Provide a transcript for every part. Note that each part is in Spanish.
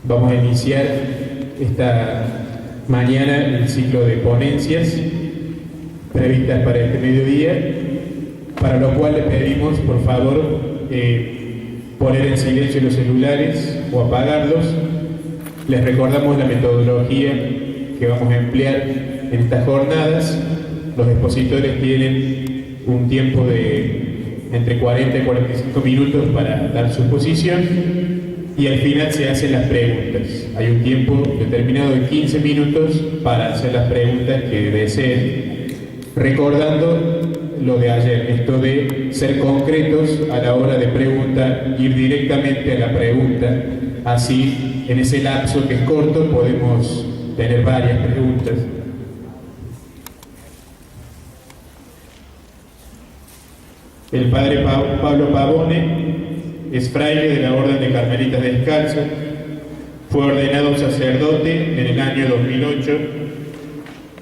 Vamos a iniciar esta mañana el ciclo de ponencias previstas para este mediodía, para lo cual le pedimos, por favor, poner en silencio los celulares o apagarlos. Les recordamos la metodología que vamos a emplear en estas jornadas. Los expositores tienen un tiempo de entre 40 y 45 minutos para dar su exposición y al final se hacen las preguntas. Hay un tiempo determinado de 15 minutos para hacer las preguntas que deseen, recordando lo de ayer, esto de ser concretos a la hora de preguntar, ir directamente a la pregunta. Así, en ese lapso que es corto, podemos tener varias preguntas. El padre Pablo Pavone es fraile de la Orden de Carmelitas Descalzos, fue ordenado sacerdote en el año 2008,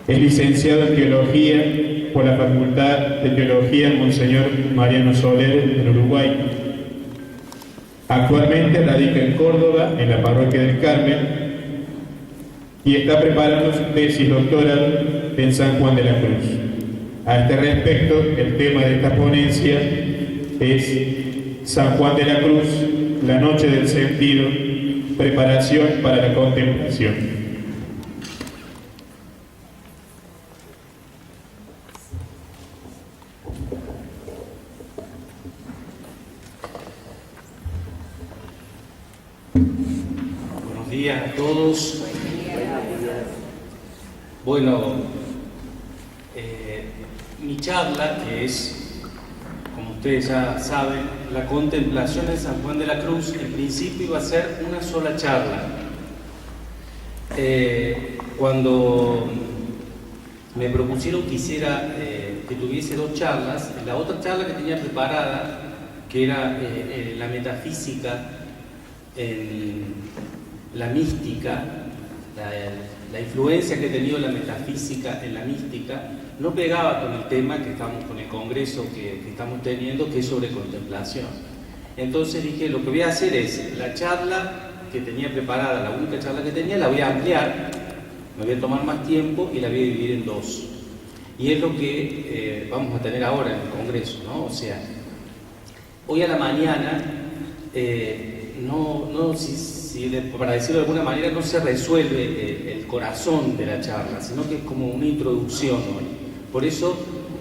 es licenciado en Teología por la Facultad de Teología Monseñor Mariano Soler en Uruguay. Actualmente radica en Córdoba, en la Parroquia del Carmen, y está preparando su tesis doctoral en San Juan de la Cruz. A este respecto, el tema de esta ponencia es San Juan de la Cruz, la noche del sentido, preparación para la contemplación. Buenos días a todos. Bueno, mi charla, que es, como ustedes ya saben, la contemplación de San Juan de la Cruz, en principio iba a ser una sola charla. Cuando me propusieron que tuviese dos charlas, la otra charla que tenía preparada, que era la metafísica, la mística, la influencia que ha tenido la metafísica en la mística, no pegaba con el tema con el congreso que estamos teniendo, que es sobre contemplación. Entonces dije, lo que voy a hacer es, la charla que tenía preparada, la única charla que tenía, la voy a ampliar, me voy a tomar más tiempo y la voy a dividir en dos. Y es lo que vamos a tener ahora en el congreso, ¿no? O sea, hoy a la mañana, para decirlo de alguna manera, no se resuelve el corazón de la charla, sino que es como una introducción hoy. Por eso,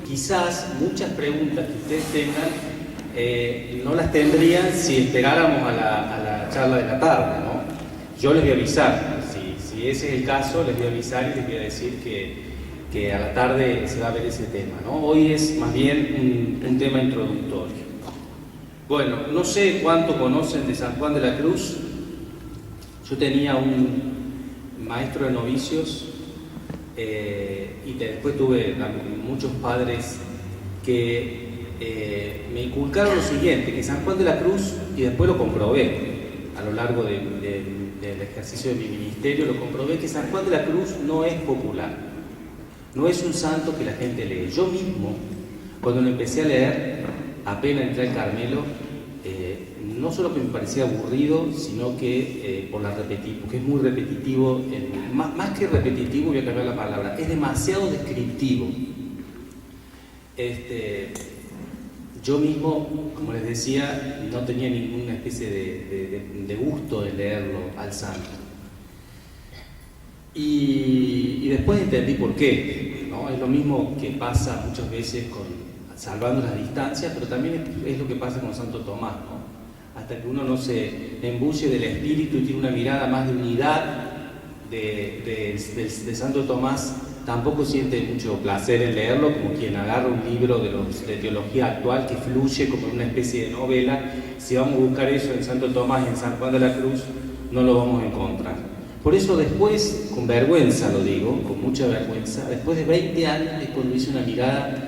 quizás muchas preguntas que ustedes tengan no las tendrían si esperáramos a la charla de la tarde, ¿no? Yo les voy a avisar, si ese es el caso, les voy a avisar y les voy a decir que a la tarde se va a ver ese tema, ¿no? Hoy es más bien un tema introductorio. Bueno, no sé cuánto conocen de San Juan de la Cruz. Yo tenía un maestro de novicios y después tuve muchos padres que me inculcaron lo siguiente, que San Juan de la Cruz, y después lo comprobé a lo largo del ejercicio de mi ministerio, lo comprobé, que San Juan de la Cruz no es popular, no es un santo que la gente lee. Yo mismo, cuando lo empecé a leer, apenas entré al Carmelo, no solo que me parecía aburrido, sino que porque es muy repetitivo, más que repetitivo, voy a cambiar la palabra, es demasiado descriptivo. Yo mismo, como les decía, no tenía ninguna especie de gusto de leerlo al santo. Y después entendí por qué, ¿no? Es lo mismo que pasa muchas veces salvando las distancias, pero también es lo que pasa con Santo Tomás, ¿no? Hasta que uno no se embulle del espíritu y tiene una mirada más de unidad de Santo Tomás, tampoco siente mucho placer en leerlo, como quien agarra un libro de teología actual que fluye como una especie de novela. Si vamos a buscar eso en Santo Tomás y en San Juan de la Cruz, no lo vamos a encontrar. Por eso después, con vergüenza lo digo, con mucha vergüenza, después de 20 años es cuando hice una mirada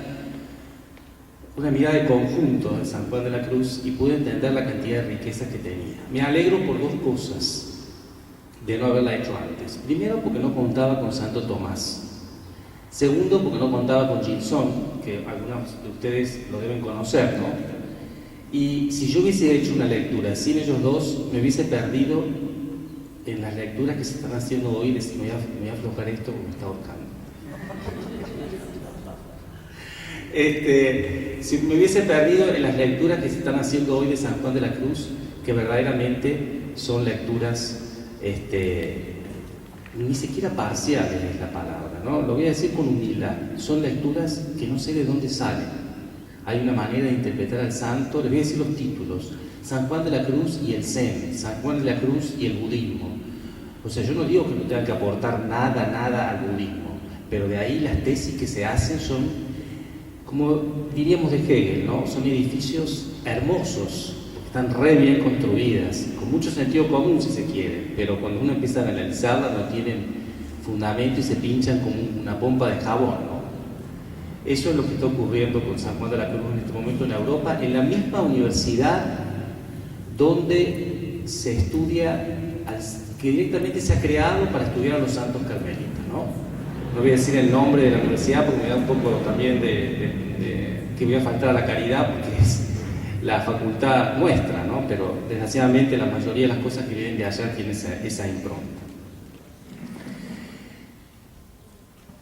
de conjunto de San Juan de la Cruz y pude entender la cantidad de riquezas que tenía. Me alegro por dos cosas de no haberla hecho antes. Primero, porque no contaba con Santo Tomás. Segundo, porque no contaba con Gilson, que algunos de ustedes lo deben conocer, ¿no? Y si yo hubiese hecho una lectura sin ellos dos, me hubiese perdido en las lecturas que se están haciendo hoy. Me voy a aflojar esto porque me está ahorcando. Si me hubiese perdido en las lecturas que se están haciendo hoy de San Juan de la Cruz, que verdaderamente son lecturas ni siquiera parciales es la palabra, ¿no? Lo voy a decir con humildad. Son lecturas que no sé de dónde salen. Hay una manera de interpretar al santo. Les voy a decir los títulos: San Juan de la Cruz y el Zen, San Juan de la Cruz y el budismo. O sea, yo no digo que no tengan que aportar nada al budismo, pero de ahí las tesis que se hacen son, como diríamos de Hegel, ¿no? Son edificios hermosos, están re bien construidas, con mucho sentido común si se quiere, pero cuando uno empieza a analizarlas no tienen fundamento y se pinchan como una pompa de jabón, ¿no? Eso es lo que está ocurriendo con San Juan de la Cruz en este momento en Europa, en la misma universidad donde se estudia, que directamente se ha creado para estudiar a los santos carmelitas, ¿no? No voy a decir el nombre de la universidad porque me da un poco también que voy a faltar a la caridad, porque es la facultad nuestra, ¿no? Pero desgraciadamente la mayoría de las cosas que vienen de allá tienen esa impronta.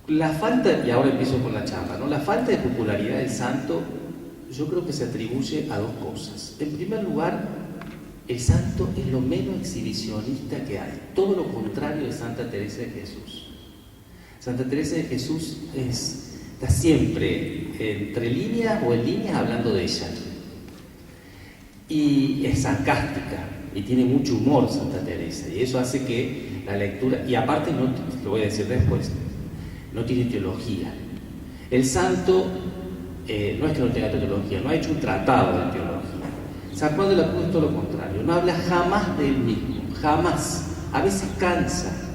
La falta, y ahora empiezo con la charla, ¿no? La falta de popularidad del santo, yo creo que se atribuye a dos cosas. En primer lugar, el santo es lo menos exhibicionista que hay, todo lo contrario de Santa Teresa de Jesús. Santa Teresa de Jesús está siempre entre líneas o en líneas hablando de ella. Y es sarcástica y tiene mucho humor Santa Teresa, y eso hace que la lectura, y aparte, no, lo voy a decir después, no tiene teología. El santo no es que no tenga teología, no ha hecho un tratado de teología. San Juan de la Cruz es todo lo contrario, no habla jamás de él mismo, jamás. A veces cansa.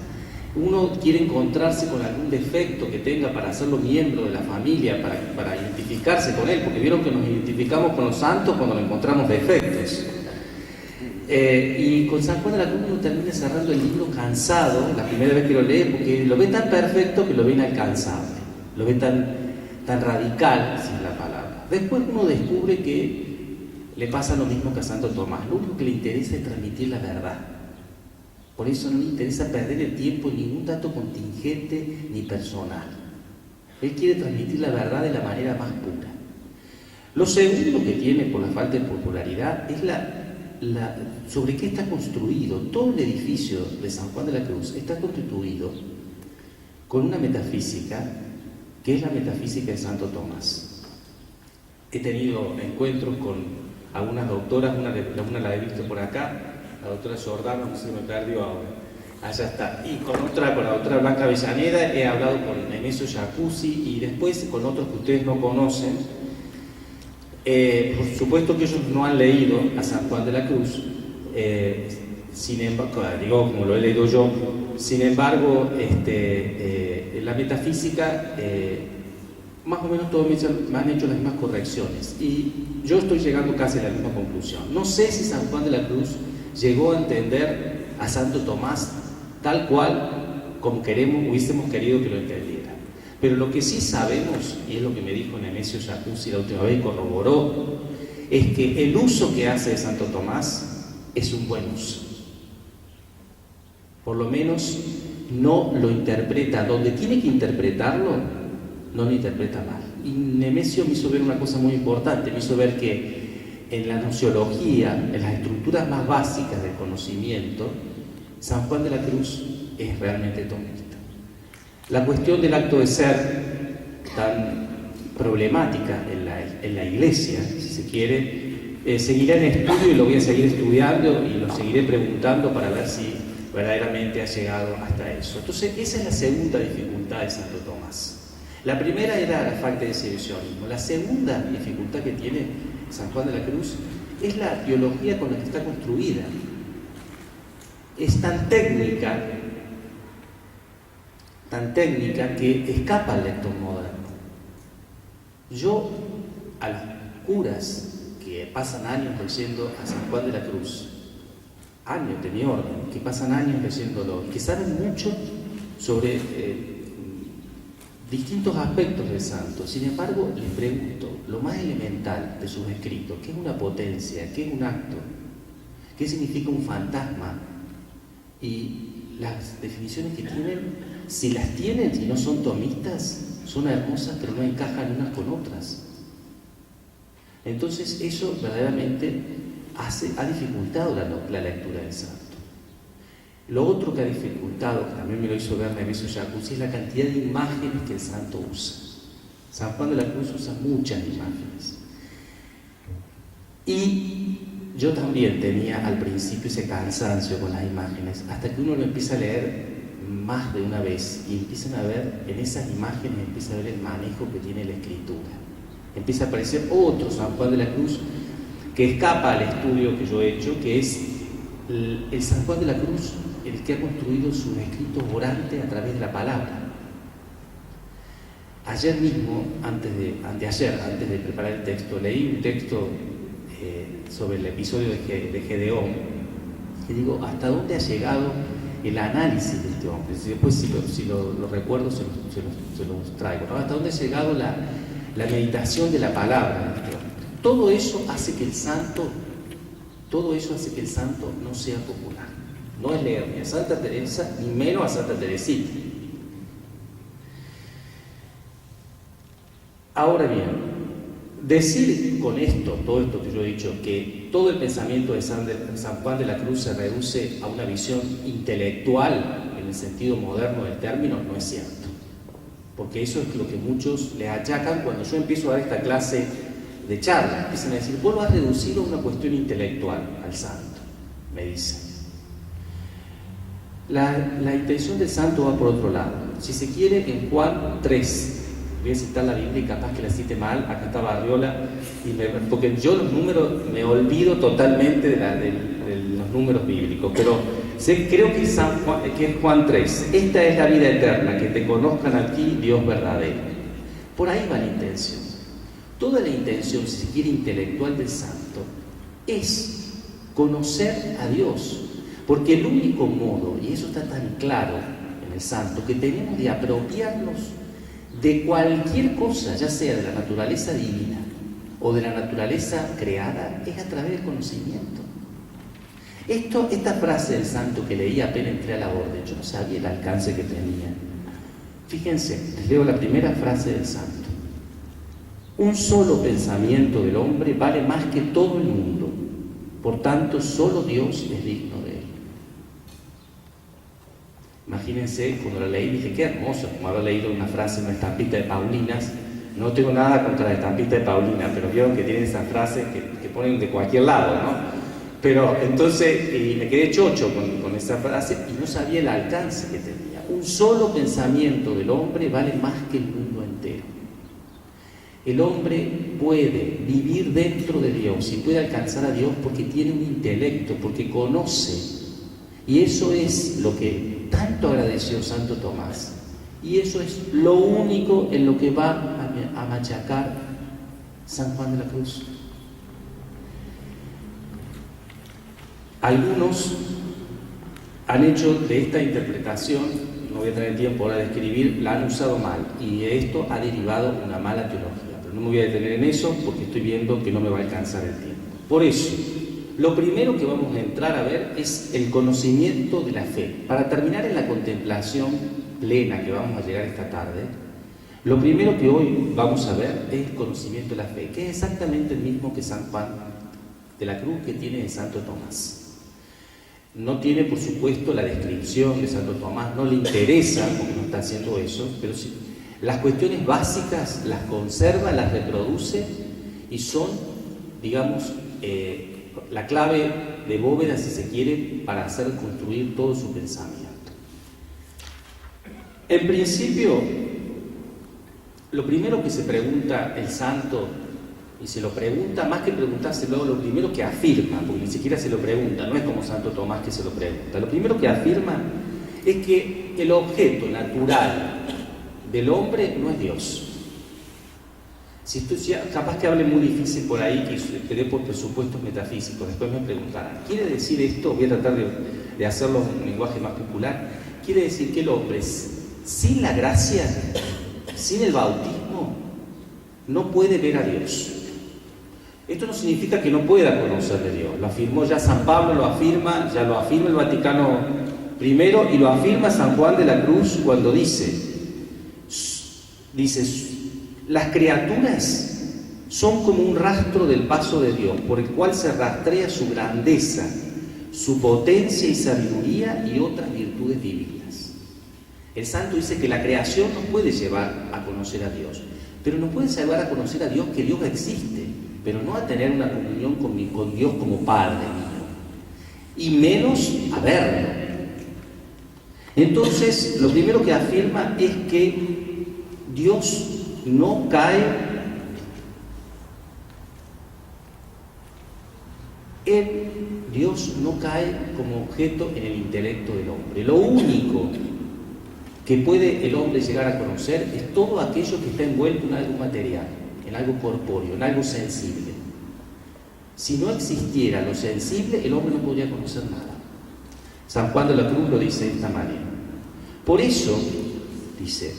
Uno quiere encontrarse con algún defecto que tenga para hacerlo miembro de la familia, para identificarse con él, porque vieron que nos identificamos con los santos cuando nos encontramos defectos. Y con San Juan de la Cruz uno termina cerrando el libro cansado, la primera vez que lo lee, porque lo ve tan perfecto que lo ve inalcanzable, lo ve tan radical, sin la palabra. Después uno descubre que le pasa lo mismo que a Santo Tomás, lo único que le interesa es transmitir la verdad. Por eso no le interesa perder el tiempo en ningún dato contingente ni personal. Él quiere transmitir la verdad de la manera más pura. Lo segundo que tiene por la falta de popularidad es sobre qué está construido. Todo el edificio de San Juan de la Cruz está constituido con una metafísica que es la metafísica de Santo Tomás. He tenido encuentros con algunas doctoras, una la he visto por acá, la doctora Jordana, no sé si me perdió ahora, allá está, y con la doctora Blanca Avellaneda he hablado con Nemesio Jacuzzi y después con otros que ustedes no conocen. Por supuesto que ellos no han leído a San Juan de la Cruz, sin embargo, digo como lo he leído yo, sin embargo, la metafísica, más o menos todos me han hecho las mismas correcciones y yo estoy llegando casi a la misma conclusión. No sé si San Juan de la Cruz llegó a entender a Santo Tomás tal cual como hubiésemos querido que lo entendiera. Pero lo que sí sabemos, y es lo que me dijo Nemesio Jacuzzi la última vez y corroboró, es que el uso que hace de Santo Tomás es un buen uso. Por lo menos no lo interpreta donde tiene que interpretarlo, no lo interpreta mal. Y Nemesio me hizo ver una cosa muy importante, me hizo ver que en la nociología, en las estructuras más básicas del conocimiento, San Juan de la Cruz es realmente tomista. La cuestión del acto de ser, tan problemática en la Iglesia, si se quiere, seguirá en estudio y lo voy a seguir estudiando y lo seguiré preguntando para ver si verdaderamente ha llegado hasta eso. Entonces, esa es la segunda dificultad de Santo Tomás. La primera era la falta de exhibicionismo. La segunda dificultad que tiene San Juan de la Cruz es la teología con la que está construida. Es tan técnica que escapa al lector moderno. Yo, a los curas que pasan años leyendo a San Juan de la Cruz, años de mi orden, que pasan años leyéndolo, que saben mucho sobre distintos aspectos del santo. Sin embargo, les pregunto, lo más elemental de sus escritos, ¿qué es una potencia? ¿Qué es un acto? ¿Qué significa un fantasma? Y las definiciones que tienen, si las tienen y no son tomistas, son hermosas, pero no encajan unas con otras. Entonces eso verdaderamente ha dificultado la lectura del santo. Lo otro que ha dificultado, que también me lo hizo ver Nemesio Jacuzzi, es la cantidad de imágenes que el santo usa. San Juan de la Cruz usa muchas imágenes. Y yo también tenía al principio ese cansancio con las imágenes, hasta que uno lo empieza a leer más de una vez y empiezan a ver, en esas imágenes empieza a ver el manejo que tiene la escritura. Empieza a aparecer otro San Juan de la Cruz que escapa al estudio que yo he hecho, que es el San Juan de la Cruz, el que ha construido sus escritos orantes a través de la palabra. Ayer mismo, antes de preparar el texto, leí un texto sobre el episodio de Gedeón, y digo, ¿hasta dónde ha llegado el análisis de este hombre? Después, si lo recuerdo, se los traigo, ¿no? ¿Hasta dónde ha llegado la meditación de la palabra de este hombre? Todo eso hace que el santo no sea popular. No es leer ni a Santa Teresa, ni menos a Santa Teresita. Ahora bien, decir con esto, todo esto que yo he dicho, que todo el pensamiento de San Juan de la Cruz se reduce a una visión intelectual en el sentido moderno del término, no es cierto. Porque eso es lo que muchos le achacan cuando yo empiezo a dar esta clase de charla. Empiezan a decir, vos lo has reducido a una cuestión intelectual al santo, me dicen. La intención del santo va por otro lado. Si se quiere, en Juan 3, voy a citar la Biblia y capaz que la cite mal, acá está Barriola, porque yo los números me olvido totalmente de los números bíblicos, pero creo que es Juan 3. Esta es la vida eterna, que te conozcan a ti, Dios verdadero. Por ahí va la intención. Toda la intención, si se quiere, intelectual del santo es conocer a Dios, porque el único modo, y eso está tan claro en el santo, que tenemos de apropiarnos de cualquier cosa, ya sea de la naturaleza divina o de la naturaleza creada, es a través del conocimiento. Esta frase del santo que leí apenas entré a la orden, yo no sabía el alcance que tenía. Fíjense, les leo la primera frase del santo. Un solo pensamiento del hombre vale más que todo el mundo, por tanto solo Dios es digno de él. Imagínense, cuando la leí dije, qué hermoso, como haber leído una frase, una estampita de Paulinas. No tengo nada contra la estampita de Paulina, pero vieron que tienen esas frases que ponen de cualquier lado, ¿no? Pero entonces, me quedé chocho con esa frase y no sabía el alcance que tenía. Un solo pensamiento del hombre vale más que el mundo entero. El hombre puede vivir dentro de Dios y puede alcanzar a Dios porque tiene un intelecto, porque conoce. Y eso es lo que tanto agradeció Santo Tomás. Y eso es lo único en lo que va a machacar San Juan de la Cruz. Algunos han hecho de esta interpretación, no voy a tener tiempo ahora de escribir, la han usado mal y de esto ha derivado una mala teología. Pero no me voy a detener en eso porque estoy viendo que no me va a alcanzar el tiempo. Por eso, lo primero que vamos a entrar a ver es el conocimiento de la fe. Para terminar en la contemplación plena que vamos a llegar esta tarde, lo primero que hoy vamos a ver es el conocimiento de la fe, que es exactamente el mismo que San Juan de la Cruz que tiene de Santo Tomás. No tiene, por supuesto, la descripción de Santo Tomás, no le interesa porque no está haciendo eso, pero sí, las cuestiones básicas las conserva, las reproduce y son, digamos, la clave de bóveda, si se quiere, para hacer construir todo su pensamiento. En principio, lo primero que se pregunta el santo, y se lo pregunta, más que preguntárselo, lo primero que afirma, porque ni siquiera se lo pregunta, no es como Santo Tomás que se lo pregunta, lo primero que afirma es que el objeto natural del hombre no es Dios. Si esto capaz que hable muy difícil por ahí, que dé por presupuestos metafísicos, después me preguntarán, ¿quiere decir esto? Voy a tratar de hacerlo en un lenguaje más popular. Quiere decir que el hombre, sin la gracia, sin el bautismo no puede ver a Dios. Esto no significa que no pueda conocer de Dios. Lo afirmó ya San Pablo, lo afirma, ya lo afirma el Vaticano I y lo afirma San Juan de la Cruz cuando dice, las criaturas son como un rastro del paso de Dios, por el cual se rastrea su grandeza, su potencia y sabiduría y otras virtudes divinas. El santo dice que la creación nos puede llevar a conocer a Dios, pero nos puede llevar a conocer a Dios, que Dios existe, pero no a tener una comunión con Dios como Padre mío, y menos a verlo. Entonces, lo primero que afirma es que Dios no cae Dios no cae como objeto en el intelecto del hombre. Lo único que puede el hombre llegar a conocer es todo aquello que está envuelto en algo material, en algo corpóreo, en algo sensible. Si no existiera lo sensible, el hombre no podría conocer nada. San Juan de la Cruz lo dice de esta manera. Por eso, dice,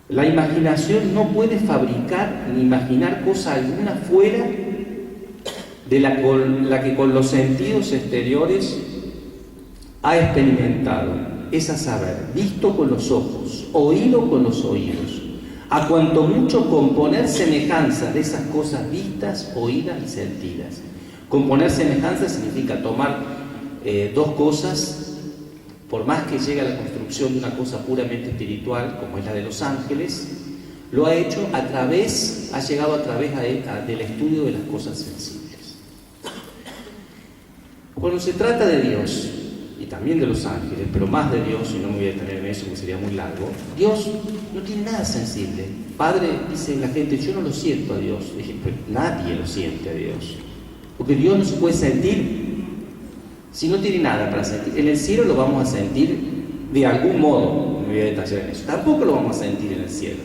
la imaginación no puede fabricar ni imaginar cosa alguna fuera de la que con los sentidos exteriores ha experimentado, es a saber, visto con los ojos, oído con los oídos, a cuanto mucho componer semejanzas de esas cosas vistas, oídas y sentidas. Componer semejanzas significa tomar dos cosas, por más que llegue a la construcción de una cosa puramente espiritual, como es la de los ángeles, lo ha hecho ha llegado a través del estudio de las cosas sensibles. Cuando se trata de Dios, y también de los ángeles, pero más de Dios, y no me voy a detener en eso porque sería muy largo, Dios no tiene nada sensible. Padre, dice la gente, yo no lo siento a Dios. Dije, pero nadie lo siente a Dios, porque Dios no se puede sentir si no tiene nada para sentir. En el cielo lo vamos a sentir de algún modo, no me voy a detallar en eso. Tampoco lo vamos a sentir en el cielo.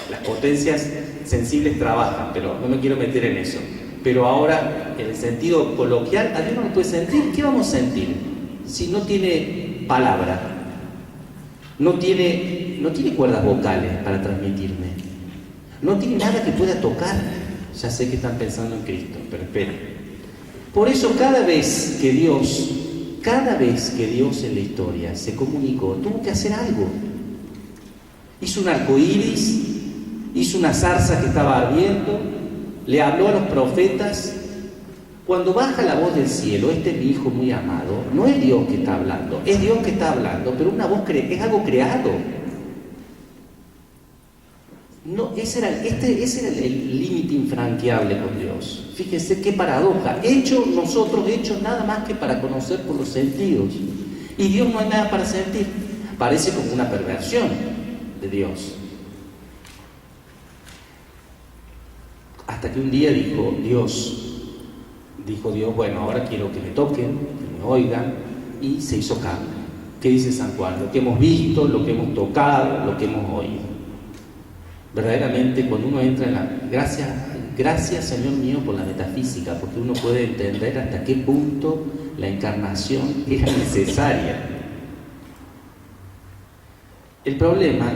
Las potencias sensibles trabajan, pero no me quiero meter en eso. Pero ahora, en el sentido coloquial, a Dios no lo puede sentir. ¿Qué vamos a sentir si no tiene palabra? No tiene cuerdas vocales para transmitirme. No tiene nada que pueda tocar. Ya sé que están pensando en Cristo, pero esperen. Por eso cada vez que Dios en la historia se comunicó, tuvo que hacer algo. Hizo un arco iris, hizo una zarza que estaba ardiendo, le habló a los profetas. Cuando baja la voz del cielo, este es mi hijo muy amado, no es Dios que está hablando, es Dios que está hablando, pero una voz es algo creado. No, ese era el límite infranqueable con Dios. Fíjense qué paradoja. Nosotros hechos nada más que para conocer por los sentidos. Y Dios no hay nada para sentir. Parece como una perversión de Dios. Hasta que un día dijo Dios, bueno, ahora quiero que me toquen, que me oigan, y se hizo carne. ¿Qué dice San Juan? Lo que hemos visto, lo que hemos tocado, lo que hemos oído. Verdaderamente, cuando uno entra en la... Gracias, Señor mío, por la metafísica, porque uno puede entender hasta qué punto la encarnación era necesaria. El problema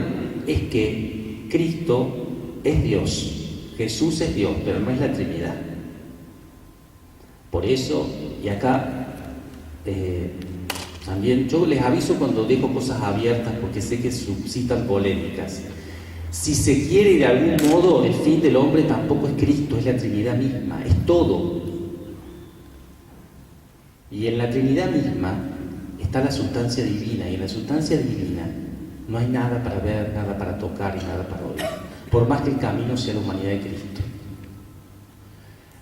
es que Cristo es Dios. Jesús es Dios, pero no es la Trinidad. Por eso, y acá también yo les aviso cuando dejo cosas abiertas porque sé que suscitan polémicas. Si se quiere de algún modo, el fin del hombre tampoco es Cristo, es la Trinidad misma, es todo. Y en la Trinidad misma está la sustancia divina, y en la sustancia divina no hay nada para ver, nada para tocar y nada para oír, por más que el camino sea la humanidad de Cristo.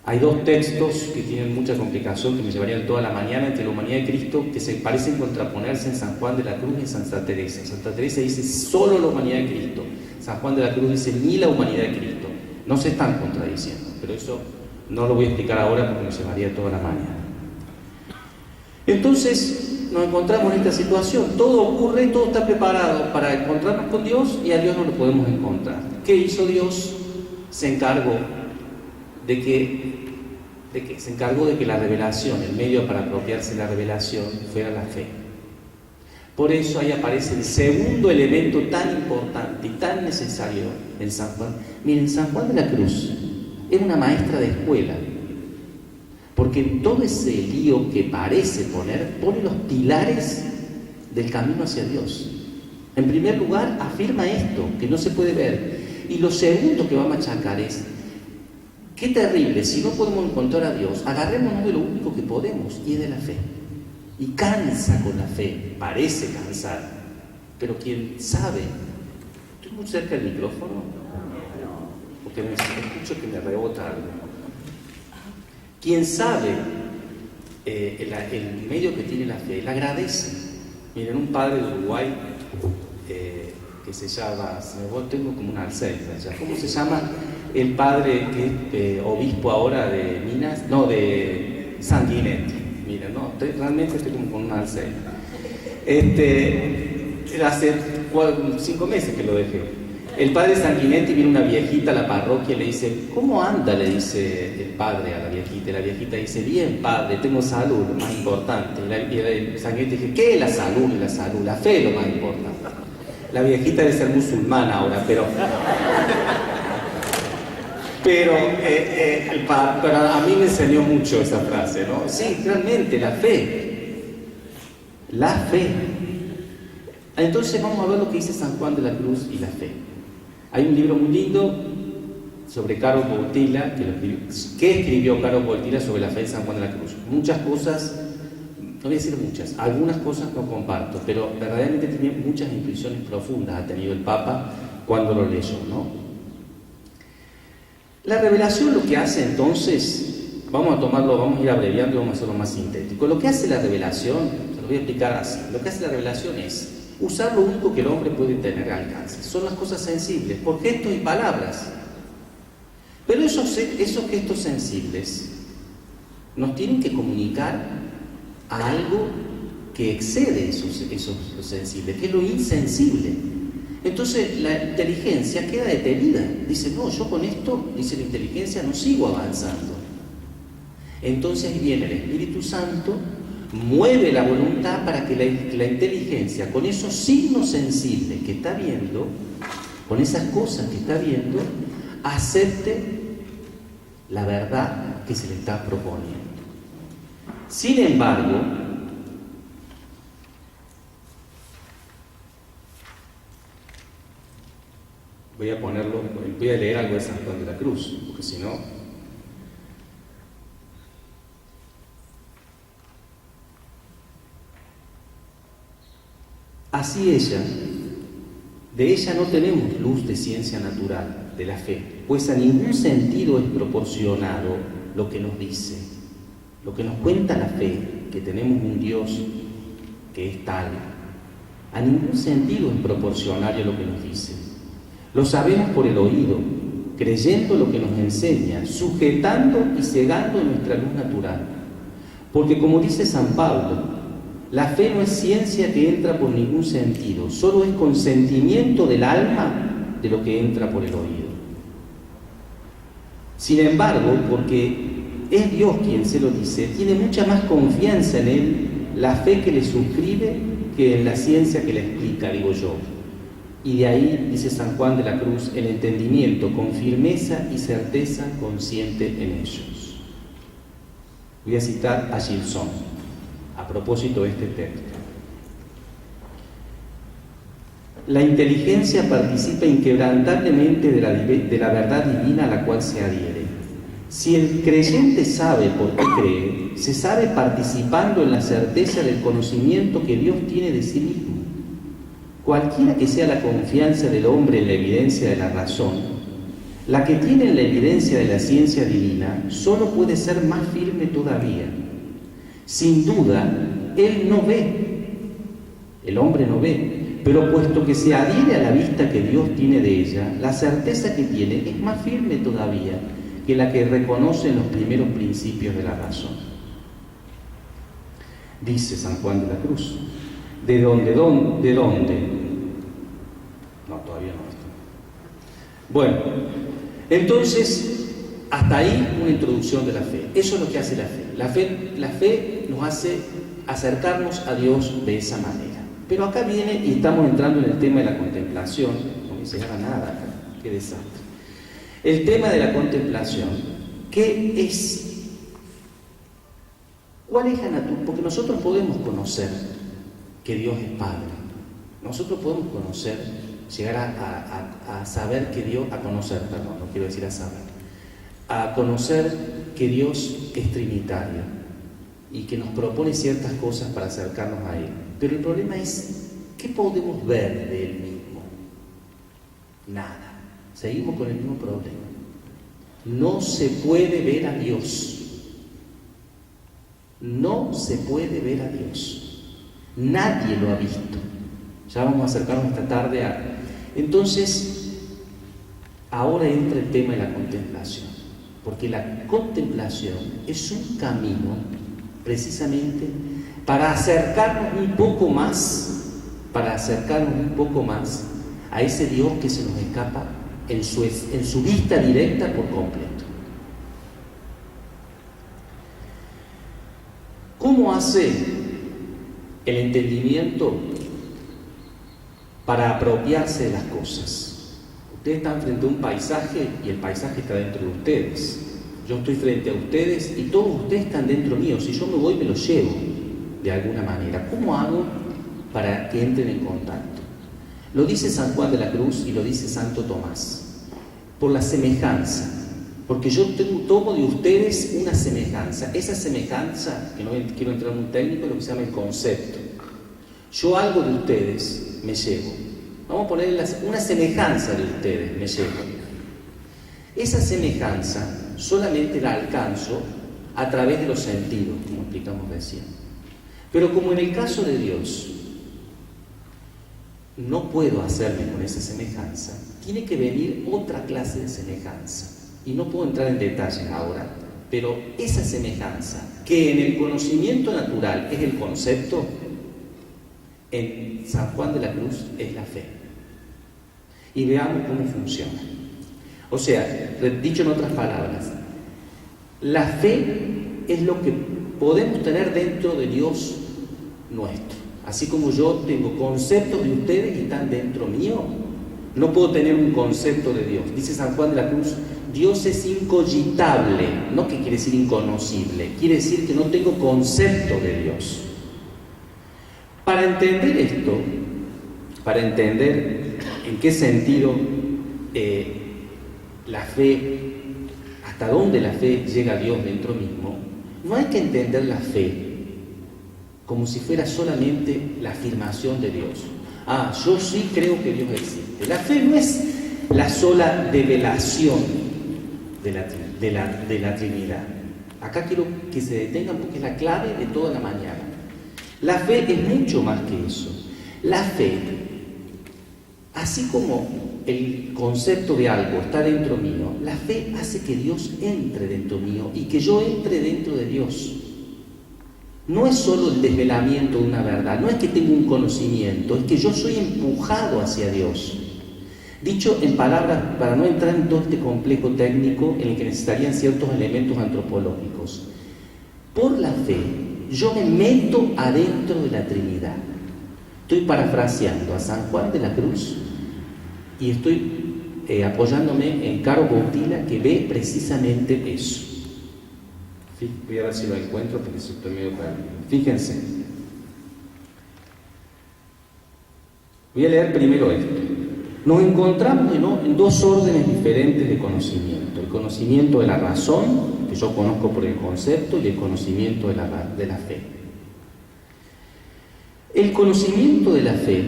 Hay dos textos que tienen mucha complicación, que me llevarían toda la mañana, entre la humanidad de Cristo, que se parecen contraponerse en San Juan de la Cruz y en Santa Teresa. Santa Teresa dice solo la humanidad de Cristo. San Juan de la Cruz dice ni la humanidad de Cristo. No se están contradiciendo, pero eso no lo voy a explicar ahora porque me llevaría toda la mañana. Entonces nos encontramos en esta situación. Todo ocurre, todo está preparado para encontrarnos con Dios y a Dios no lo podemos encontrar. ¿Qué hizo Dios? Se encargó de que la revelación, el medio para apropiarse de la revelación, fuera la fe. Por eso ahí aparece el segundo elemento tan importante y tan necesario en San Juan. Miren, San Juan de la Cruz es una maestra de escuela, porque en todo ese lío que parece pone los pilares del camino hacia Dios. En primer lugar, afirma esto, que no se puede ver. Y lo segundo que va a machacar es, qué terrible, si no podemos encontrar a Dios, agarrémonos de lo único que podemos, y es de la fe. Y cansa con la fe, parece cansar, pero quien sabe, ¿estoy muy cerca del micrófono? Porque me escucho que me rebota algo. Quien sabe el medio que tiene la fe, la agradece. Miren, un padre de Uruguay que se llama, tengo como un Alzheimer ya, ¿cómo se llama? El padre que es obispo ahora de Minas, no, de Sanguinetti. Mira, no, realmente estoy como con un Alzheimer. Hace 5 meses que lo dejé. El padre Sanguinetti viene una viejita a la parroquia y le dice, ¿cómo anda? Le dice el padre a la viejita. Y la viejita dice, bien, padre, tengo salud, lo más importante. Y el Sanguinetti dice, ¿qué es la salud? Y la salud, la fe es lo más importante. La viejita debe ser musulmana ahora, pero a mí me enseñó mucho esa frase, ¿no? Sí, realmente, la fe. La fe. Entonces vamos a ver lo que dice San Juan de la Cruz y la fe. Hay un libro muy lindo sobre Karol Wojtyla, que escribió Karol Wojtyla sobre la fe de San Juan de la Cruz. Muchas cosas, no voy a decir muchas, algunas cosas no comparto, pero verdaderamente tiene muchas intuiciones profundas, ha tenido el Papa cuando lo leyó, ¿no? La revelación lo que hace entonces, vamos a ir abreviando y vamos a hacerlo más sintético. Lo que hace la revelación, se lo voy a explicar así, lo que hace la revelación es usar lo único que el hombre puede tener al alcance. Son las cosas sensibles, por gestos y palabras. Pero esos gestos sensibles nos tienen que comunicar a algo que excede esos sensibles, que es lo insensible. Entonces la inteligencia queda detenida. Dice, no, yo con esto, dice la inteligencia, no sigo avanzando. Entonces ahí viene el Espíritu Santo, mueve la voluntad para que la inteligencia, con esos signos sensibles que está viendo, con esas cosas que está viendo, acepte la verdad que se le está proponiendo. Sin embargo, voy a leer algo de San Juan de la Cruz, porque si no, así de ella no tenemos luz de ciencia natural, de la fe, pues a ningún sentido es proporcionado lo que nos dice, lo que nos cuenta la fe, que tenemos un Dios que es tal, a ningún sentido es proporcionario lo que nos dice. Lo sabemos por el oído, creyendo lo que nos enseña, sujetando y cegando nuestra luz natural. Porque como dice San Pablo, la fe no es ciencia que entra por ningún sentido, solo es consentimiento del alma de lo que entra por el oído. Sin embargo, porque es Dios quien se lo dice, tiene mucha más confianza en él la fe que le suscribe que en la ciencia que le explica, digo yo. Y de ahí, dice San Juan de la Cruz, el entendimiento con firmeza y certeza consciente en ellos. Voy a citar a Gilson a propósito de este texto. La inteligencia participa inquebrantablemente de la verdad divina a la cual se adhiere. Si el creyente sabe por qué cree, se sabe participando en la certeza del conocimiento que Dios tiene de sí mismo. Cualquiera que sea la confianza del hombre en la evidencia de la razón, la que tiene en la evidencia de la ciencia divina, solo puede ser más firme todavía. Sin duda, él no ve, el hombre no ve, pero puesto que se adhiere a la vista que Dios tiene de ella, la certeza que tiene es más firme todavía que la que reconoce en los primeros principios de la razón. Dice San Juan de la Cruz, ¿de dónde? No, todavía no está. Bueno, entonces, hasta ahí una introducción de la fe. Eso es lo que hace la fe. La fe nos hace acercarnos a Dios de esa manera. Pero acá viene y estamos entrando en el tema de la contemplación. No me enseñaba nada acá, qué desastre. El tema de la contemplación, ¿qué es? ¿Cuál es la naturaleza? Porque nosotros podemos conocer que Dios es Padre. Nosotros podemos conocer, llegar a saber que Dios, a conocer, perdón, no quiero decir a saber, a conocer que Dios es trinitario y que nos propone ciertas cosas para acercarnos a Él. Pero el problema es, ¿qué podemos ver de Él mismo? Nada. Seguimos con el mismo problema. No se puede ver a Dios. No se puede ver a Dios. Nadie lo ha visto. Ya vamos a acercarnos esta tarde a... Entonces, ahora entra el tema de la contemplación. Porque la contemplación es un camino, precisamente, para acercarnos un poco más, a ese Dios que se nos escapa en su vista directa por completo. ¿Cómo hace el entendimiento para apropiarse de las cosas? Ustedes están frente a un paisaje y el paisaje está dentro de ustedes. Yo estoy frente a ustedes y todos ustedes están dentro mío. Si yo me voy, me los llevo de alguna manera. ¿Cómo hago para que entren en contacto? Lo dice San Juan de la Cruz y lo dice Santo Tomás. Por la semejanza. Porque yo tomo de ustedes una semejanza. Esa semejanza, que no quiero entrar en un técnico, es lo que se llama el concepto. Yo algo de ustedes me llevo. Vamos a poner una semejanza de ustedes me llevo. Esa semejanza solamente la alcanzo a través de los sentidos, como explicamos recién. Pero como en el caso de Dios, no puedo hacerme con esa semejanza, tiene que venir otra clase de semejanza. Y no puedo entrar en detalles ahora, pero esa semejanza, que en el conocimiento natural es el concepto, en San Juan de la Cruz es la fe. Y veamos cómo funciona. O sea, dicho en otras palabras, la fe es lo que podemos tener dentro de Dios nuestro. Así como yo tengo conceptos de ustedes y están dentro mío, no puedo tener un concepto de Dios. Dice San Juan de la Cruz, Dios es incogitable, no que quiere decir inconocible, quiere decir que no tengo concepto de Dios. Para entender esto, para entender en qué sentido la fe, hasta dónde la fe llega a Dios dentro mismo, no hay que entender la fe como si fuera solamente la afirmación de Dios. Ah, yo sí creo que Dios existe. La fe no es la sola develación de la Trinidad. Acá quiero que se detengan porque es la clave de toda la mañana. La fe es mucho más que eso. La fe, así como el concepto de algo está dentro mío, la fe hace que Dios entre dentro mío y que yo entre dentro de Dios. No es solo el desvelamiento de una verdad, no es que tengo un conocimiento, es que yo soy empujado hacia Dios. Dicho en palabras, para no entrar en todo este complejo técnico en el que necesitarían ciertos elementos antropológicos, por la fe yo me meto adentro de la Trinidad. Estoy parafraseando a San Juan de la Cruz y estoy apoyándome en Caro Boutila, que ve precisamente eso. Voy a ver si lo encuentro porque estoy medio perdido. Fíjense. Voy a leer primero esto. Nos encontramos en dos órdenes diferentes de conocimiento. El conocimiento de la razón, que yo conozco por el concepto, y el conocimiento de la fe. El conocimiento de la fe,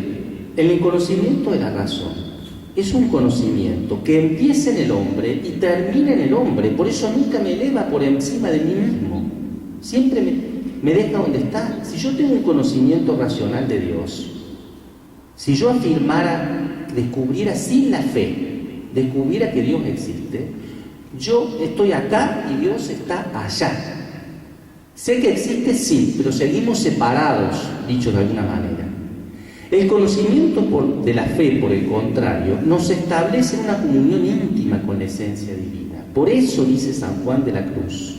el conocimiento de la razón, es un conocimiento que empieza en el hombre y termina en el hombre. Por eso nunca me eleva por encima de mí mismo. Siempre me deja donde está. Si yo tengo un conocimiento racional de Dios, si yo afirmara, descubriera sin la fe, descubriera que Dios existe, yo estoy acá y Dios está allá. Sé que existe, sí, pero seguimos separados, dicho de alguna manera. El conocimiento de la fe, por el contrario, nos establece en una comunión íntima con la esencia divina. Por eso dice San Juan de la Cruz,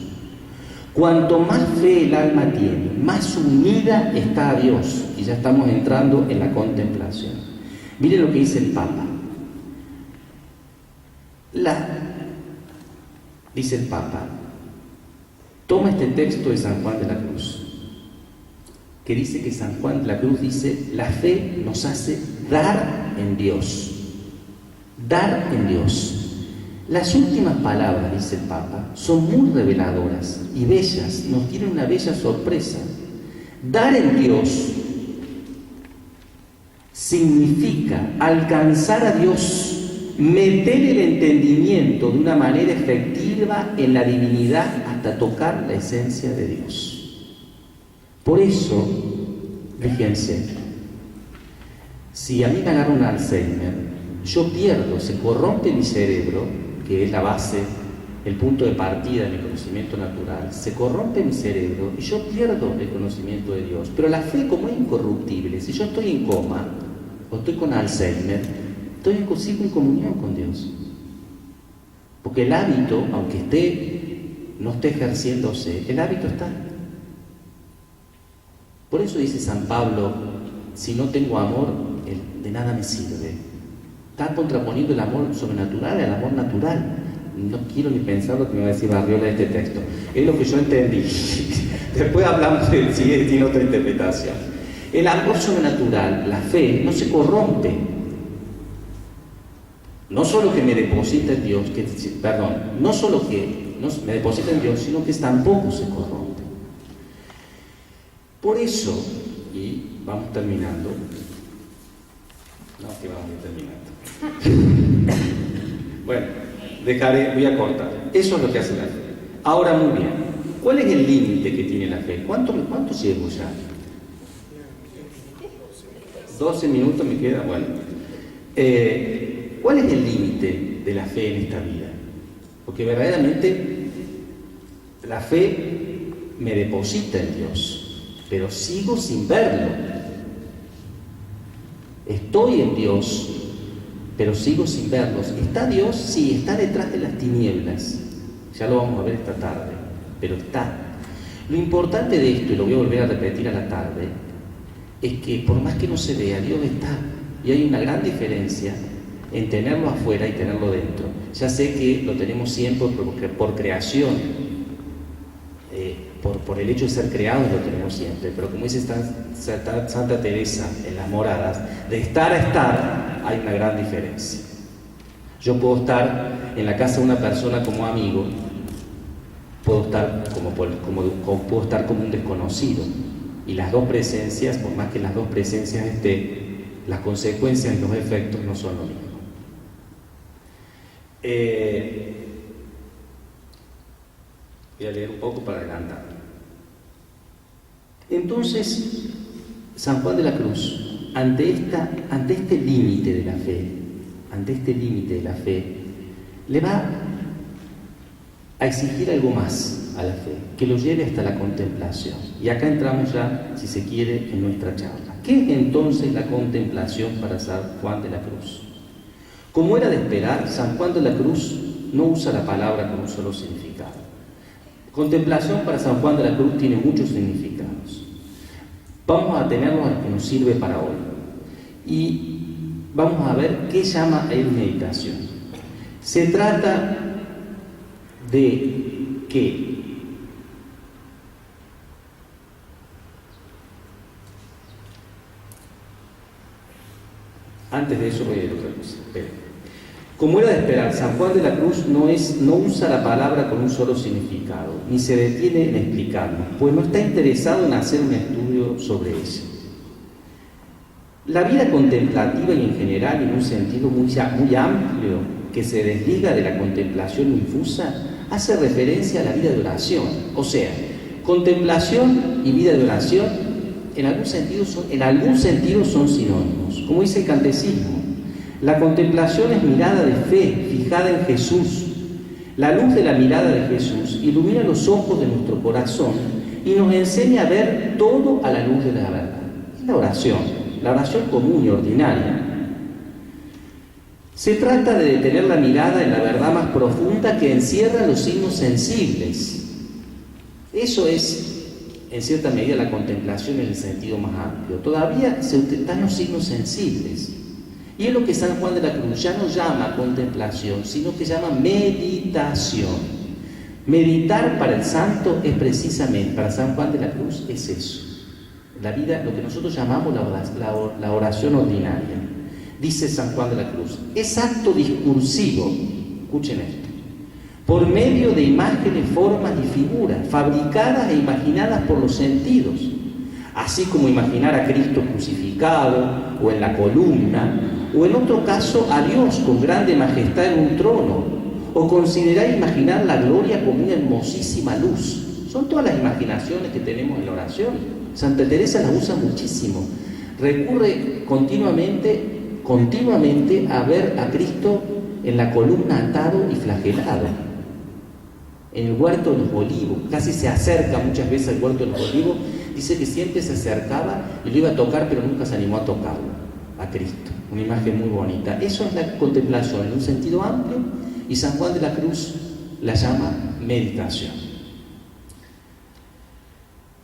Cuanto más fe el alma tiene, más unida está a Dios, y ya estamos entrando en la contemplación. Miren lo que dice el Papa. Dice el Papa, toma este texto de San Juan de la Cruz, que dice que San Juan de la Cruz dice, la fe nos hace dar en Dios. Dar en Dios. Las últimas palabras, dice el Papa, son muy reveladoras y bellas, nos tienen una bella sorpresa. Dar en Dios significa alcanzar a Dios, meter el entendimiento de una manera efectiva en la divinidad hasta tocar la esencia de Dios. Por eso, fíjense, si a mí me agarra un Alzheimer, yo pierdo, se corrompe mi cerebro, que es la base, el punto de partida de mi conocimiento natural, se corrompe mi cerebro y yo pierdo el conocimiento de Dios. Pero la fe, como es incorruptible, si yo estoy en coma o estoy con Alzheimer, sigo en comunión con Dios. Porque el hábito, aunque no esté ejerciéndose, el hábito está. Por eso dice San Pablo, si no tengo amor, de nada me sirve. Está contraponiendo el amor sobrenatural al amor natural. No quiero ni pensar lo que me va a decir Barriola de este texto. Es lo que yo entendí. Después hablamos de si tiene otra interpretación. El amor sobrenatural, la fe, no se corrompe. No solo que me deposita en Dios, no solo que me deposita en Dios, sino que tampoco se corrompe. Por eso, y vamos terminando. No, que vamos a ir terminando. Bueno, voy a cortar. Eso es lo que hace la fe. Ahora, muy bien, ¿cuál es el límite que tiene la fe? ¿Cuánto llevo ya? 12 minutos me queda. Bueno, ¿cuál es el límite de la fe en esta vida? Porque verdaderamente la fe me deposita en Dios, pero sigo sin verlo. Estoy en Dios, pero sigo sin verlos. ¿Está Dios? Sí, está detrás de las tinieblas. Ya lo vamos a ver esta tarde, pero está. Lo importante de esto, y lo voy a volver a repetir a la tarde, es que por más que no se vea, Dios está. Y hay una gran diferencia en tenerlo afuera y tenerlo dentro. Ya sé que lo tenemos siempre por creación, por el hecho de ser creados lo tenemos siempre, pero como dice Santa Teresa en las moradas, de estar a estar hay una gran diferencia. Yo puedo estar en la casa de una persona como amigo, puedo estar puedo estar como un desconocido, y las dos presencias, por más que las dos presencias estén, las consecuencias y los efectos no son lo mismo. Voy a leer un poco para adelantar. Entonces, San Juan de la Cruz, ante este límite de la fe, le va a exigir algo más a la fe, que lo lleve hasta la contemplación. Y acá entramos ya, si se quiere, en nuestra charla. ¿Qué es entonces la contemplación para San Juan de la Cruz? Como era de esperar, San Juan de la Cruz no usa la palabra con un solo significado. Contemplación para San Juan de la Cruz tiene muchos significados. Vamos a tenerlo al que nos sirve para hoy. Y vamos a ver qué llama a él meditación. Se trata de que antes de eso voy a decir otra cosa. Como era de esperar, San Juan de la Cruz no usa la palabra con un solo significado, ni se detiene en explicarlo, pues no está interesado en hacer un estudio sobre ella. La vida contemplativa y en general, en un sentido muy amplio, que se desliga de la contemplación infusa, hace referencia a la vida de oración. O sea, contemplación y vida de oración en algún sentido son sinónimos. Como dice el catecismo, la contemplación es mirada de fe fijada en Jesús. La luz de la mirada de Jesús ilumina los ojos de nuestro corazón y nos enseña a ver todo a la luz de la verdad. Es la oración común y ordinaria. Se trata de detener la mirada en la verdad más profunda que encierra los signos sensibles. Eso es, en cierta medida, la contemplación en el sentido más amplio. Todavía están los signos sensibles. Y es lo que San Juan de la Cruz ya no llama contemplación, sino que llama meditación. Meditar para el santo es precisamente, para San Juan de la Cruz, es eso. La vida, lo que nosotros llamamos la oración ordinaria. Dice San Juan de la Cruz, es acto discursivo, escuchen esto, por medio de imágenes, formas y figuras, fabricadas e imaginadas por los sentidos, así como imaginar a Cristo crucificado, o en la columna, o en otro caso a Dios con grande majestad en un trono, o considerar e imaginar la gloria como una hermosísima luz. Son todas las imaginaciones que tenemos en la oración. Santa Teresa las usa muchísimo. Recurre continuamente a ver a Cristo en la columna atado y flagelado. En el huerto de los olivos, casi se acerca muchas veces al huerto de los olivos, dice que siempre se acercaba y lo iba a tocar, pero nunca se animó a tocarlo, a Cristo. Una imagen muy bonita. Eso es la contemplación en un sentido amplio, y San Juan de la Cruz la llama meditación.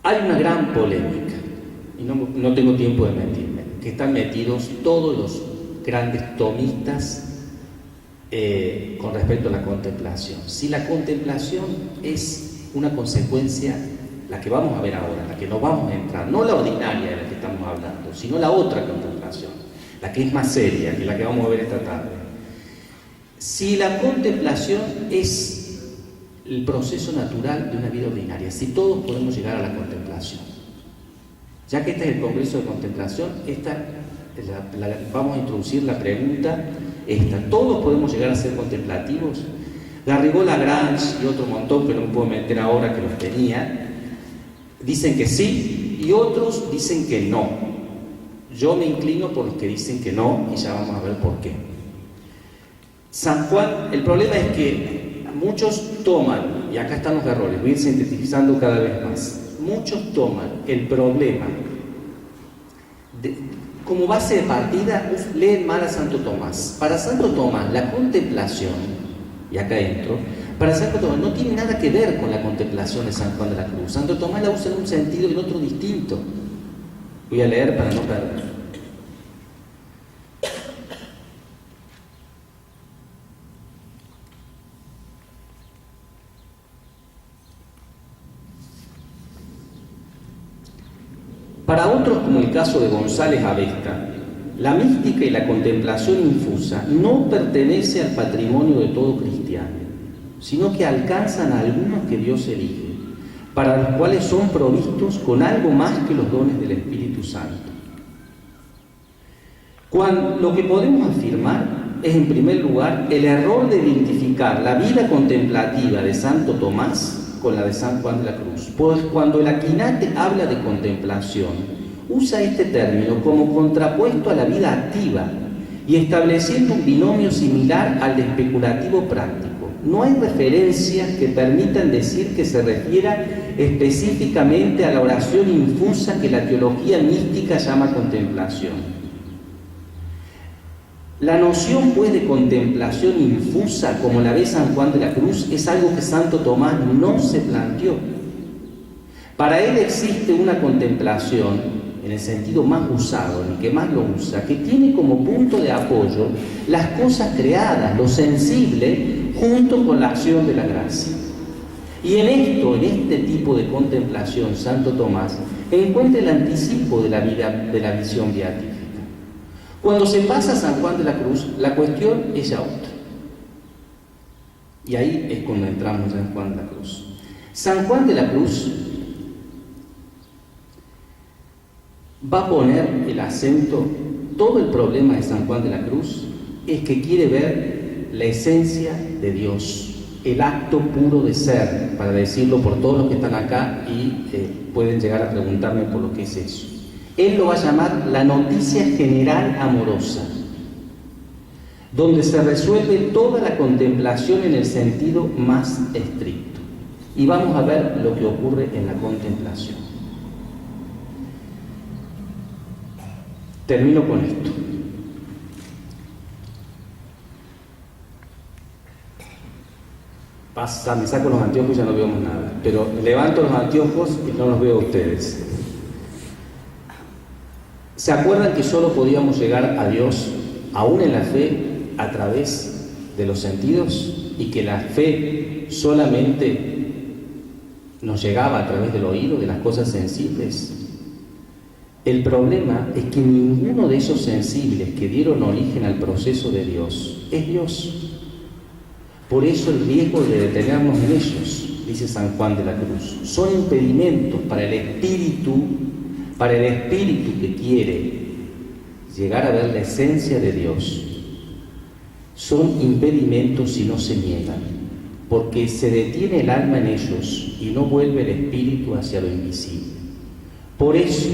Hay una gran polémica, y no tengo tiempo de mentirme, que están metidos todos los grandes tomistas con respecto a la contemplación. Si la contemplación es una consecuencia, la que vamos a ver ahora, la que nos vamos a entrar, no la ordinaria de la que estamos hablando, sino la otra contemplación, la que es más seria, que la que vamos a ver esta tarde. Si la contemplación es el proceso natural de una vida ordinaria, si todos podemos llegar a la contemplación, ya que este es el Congreso de Contemplación, vamos a introducir la pregunta esta: ¿todos podemos llegar a ser contemplativos? Garrigó, Lagrange y otro montón que no me puedo meter ahora, que los tenía, dicen que sí, y otros dicen que no. Yo me inclino por los que dicen que no, y ya vamos a ver por qué. San Juan, el problema es que muchos toman, y acá están los errores, voy a ir sintetizando cada vez más, muchos toman el problema como base de partida, leen mal a Santo Tomás. Para Santo Tomás, la contemplación, y acá entro, para Santo Tomás no tiene nada que ver con la contemplación de San Juan de la Cruz. Santo Tomás la usa en un sentido y en otro distinto. Voy a leer para no perder. Para otros, como el caso de González Avesta, la mística y la contemplación infusa no pertenece al patrimonio de todo cristiano, sino que alcanzan a algunos que Dios elige, para los cuales son provistos con algo más que los dones del Espíritu Santo. Lo que podemos afirmar es, en primer lugar, el error de identificar la vida contemplativa de Santo Tomás con la de San Juan de la Cruz, pues cuando el Aquinate habla de contemplación, usa este término como contrapuesto a la vida activa y estableciendo un binomio similar al de especulativo práctico. No hay referencias que permitan decir que se refiera específicamente a la oración infusa que la teología mística llama contemplación. La noción, pues, de contemplación infusa, como la ve San Juan de la Cruz, es algo que Santo Tomás no se planteó. Para él existe una contemplación, en el sentido más usado, en el que más lo usa, que tiene como punto de apoyo las cosas creadas, lo sensible, junto con la acción de la gracia. Y en este tipo de contemplación, Santo Tomás encuentra el anticipo de la visión beatífica. Cuando se pasa a San Juan de la Cruz, la cuestión es ya otra. Y ahí es cuando entramos en Juan de la Cruz. San Juan de la Cruz va a poner el acento, todo el problema de San Juan de la Cruz es que quiere ver la esencia de Dios, el acto puro de ser, para decirlo por todos los que están acá y pueden llegar a preguntarme por lo que es eso. Él lo va a llamar la noticia general amorosa, donde se resuelve toda la contemplación en el sentido más estricto. Y vamos a ver lo que ocurre en la contemplación. Termino con esto. me saco los anteojos y ya no veo más nada. Pero levanto los anteojos y no los veo a ustedes. ¿Se acuerdan que solo podíamos llegar a Dios, aún en la fe, a través de los sentidos? Y que la fe solamente nos llegaba a través del oído, de las cosas sensibles. El problema es que ninguno de esos sensibles que dieron origen al proceso de Dios es Dios. Por eso el riesgo de detenernos en ellos, dice San Juan de la Cruz, son impedimentos para el espíritu que quiere llegar a ver la esencia de Dios. Son impedimentos si no se niegan, porque se detiene el alma en ellos y no vuelve el espíritu hacia lo invisible. Por eso,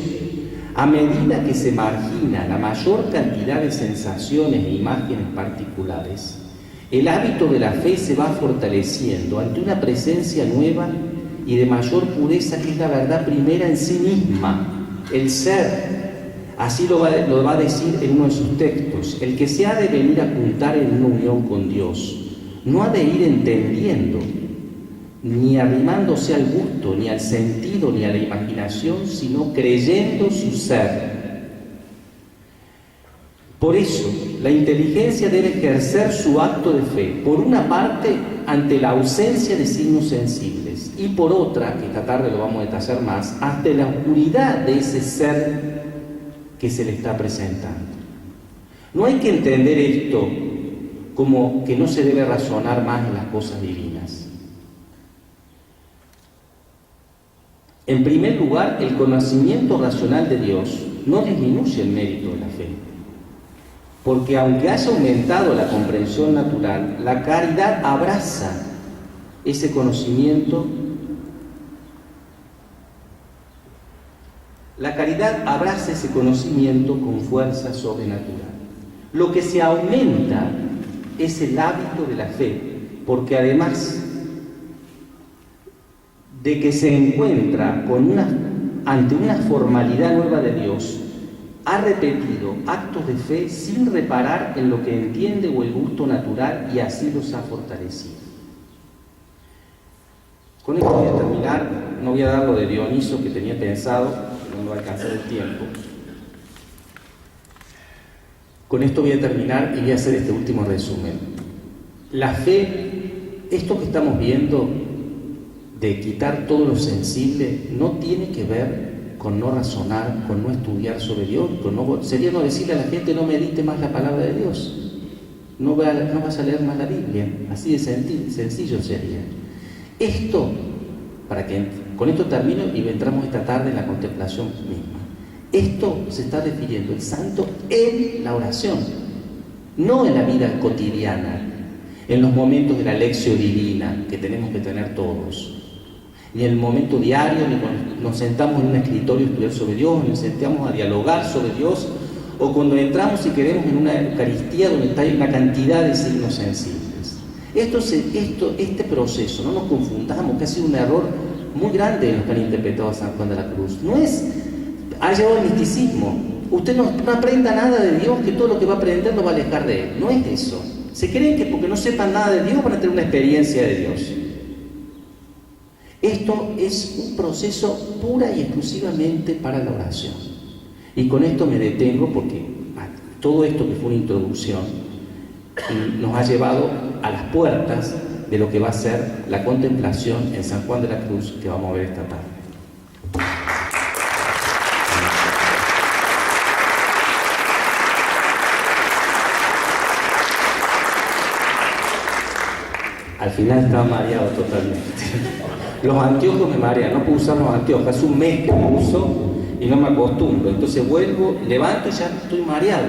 a medida que se margina la mayor cantidad de sensaciones e imágenes particulares, el hábito de la fe se va fortaleciendo ante una presencia nueva y de mayor pureza, que es la verdad primera en sí misma, el ser. Así lo va a decir en uno de sus textos: el que se ha de venir a juntar en una unión con Dios no ha de ir entendiendo, ni arrimándose al gusto, ni al sentido, ni a la imaginación, sino creyendo su ser. Por eso, la inteligencia debe ejercer su acto de fe, por una parte, ante la ausencia de signos sensibles, y por otra, que esta tarde lo vamos a detallar más, ante la oscuridad de ese ser que se le está presentando. No hay que entender esto como que no se debe razonar más en las cosas divinas. En primer lugar, el conocimiento racional de Dios no disminuye el mérito de la fe, porque aunque haya aumentado la comprensión natural, la caridad abraza ese conocimiento. La caridad abraza ese conocimiento con fuerza sobrenatural. Lo que se aumenta es el hábito de la fe, porque además de que se encuentra ante una formalidad nueva de Dios, ha repetido actos de fe sin reparar en lo que entiende o el gusto natural, y así los ha fortalecido. Con esto voy a terminar. No voy a dar lo de Dioniso que tenía pensado, no me va a alcanzar el tiempo. Con esto voy a terminar y voy a hacer este último resumen. La fe, esto que estamos viendo de quitar todo lo sensible, no tiene que ver con no razonar, con no estudiar sobre Dios, sería no decirle a la gente: no medite más la palabra de Dios, no vas a leer más la Biblia, así de sencillo sería. Esto, con esto termino y entramos esta tarde en la contemplación misma. Esto se está refiriendo el santo en la oración, no en la vida cotidiana, en los momentos de la lección divina que tenemos que tener todos, ni en el momento diario, ni cuando nos sentamos en un escritorio a estudiar sobre Dios, ni nos sentamos a dialogar sobre Dios, o cuando entramos y queremos en una Eucaristía donde está una cantidad de signos sensibles. Este proceso, no nos confundamos, que ha sido un error muy grande en los que han interpretado a San Juan de la Cruz. Ha llevado el misticismo. Usted no aprenda nada de Dios, que todo lo que va a aprender lo va a alejar de Él. No es eso. Se creen que porque no sepan nada de Dios van a tener una experiencia de Dios. Esto es un proceso pura y exclusivamente para la oración. Y con esto me detengo, porque todo esto que fue una introducción nos ha llevado a las puertas de lo que va a ser la contemplación en San Juan de la Cruz, que vamos a ver esta tarde. Al final estaba mareado totalmente. Los anteojos me marean, no puedo usar los anteojos. Hace un mes que me uso y no me acostumbro. Entonces vuelvo, levanto y ya estoy mareado.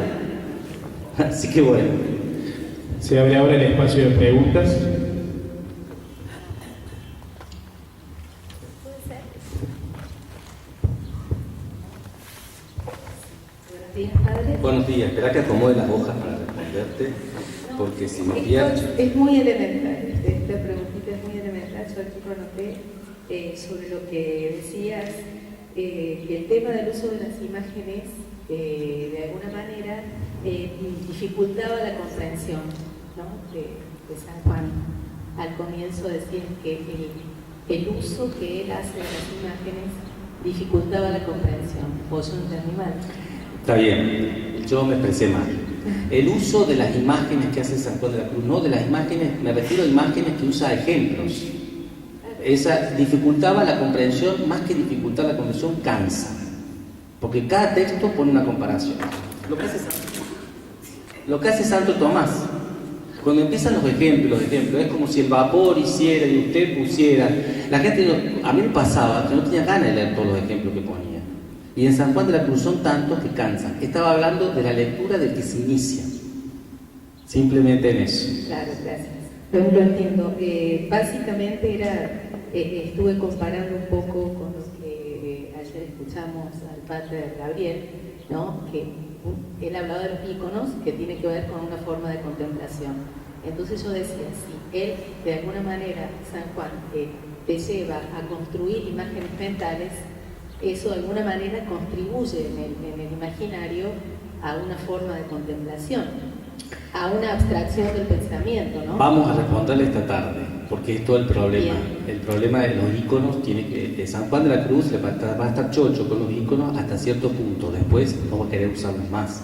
Así que bueno. Se abre ahora el espacio de preguntas. Buenos días, padre. Buenos días. Espera que acomode las hojas para responderte, porque si me pierdo... Es muy elemental, esta preguntita es muy elemental. Yo aquí anoté sobre lo que decías, que el tema del uso de las imágenes de alguna manera dificultaba la comprensión, ¿no?, de San Juan. al comienzo decía que el uso que él hace de las imágenes dificultaba la comprensión, o yo no entendí mal. Está bien, yo me expresé mal. El uso de las imágenes que hace San Juan de la Cruz, no de las imágenes, me refiero a imágenes que usa ejemplos. Esa dificultaba la comprensión, más que dificultar la comprensión, cansa. Porque cada texto pone una comparación. Lo que hace Santo Tomás, cuando empiezan los ejemplos, es como si el vapor hiciera y usted pusiera. La gente, a mí me pasaba que no tenía ganas de leer todos los ejemplos que ponía. Y en San Juan de la Cruz son tantos que cansan. Estaba hablando de la lectura del que se inicia. Simplemente en eso. Claro, gracias. Lo entiendo. Básicamente estuve comparando un poco con lo que ayer escuchamos al padre Gabriel, ¿no? Que él hablaba de los íconos, que tiene que ver con una forma de contemplación. Entonces yo decía, si él, de alguna manera, San Juan, te lleva a construir imágenes mentales, eso de alguna manera contribuye en el imaginario a una forma de contemplación, a una abstracción del pensamiento, ¿no? Vamos a responderle esta tarde, porque es todo el problema. Bien. El problema de los íconos tiene que... San Juan de la Cruz va a estar chocho con los íconos hasta cierto punto, después no va a querer usarlos más.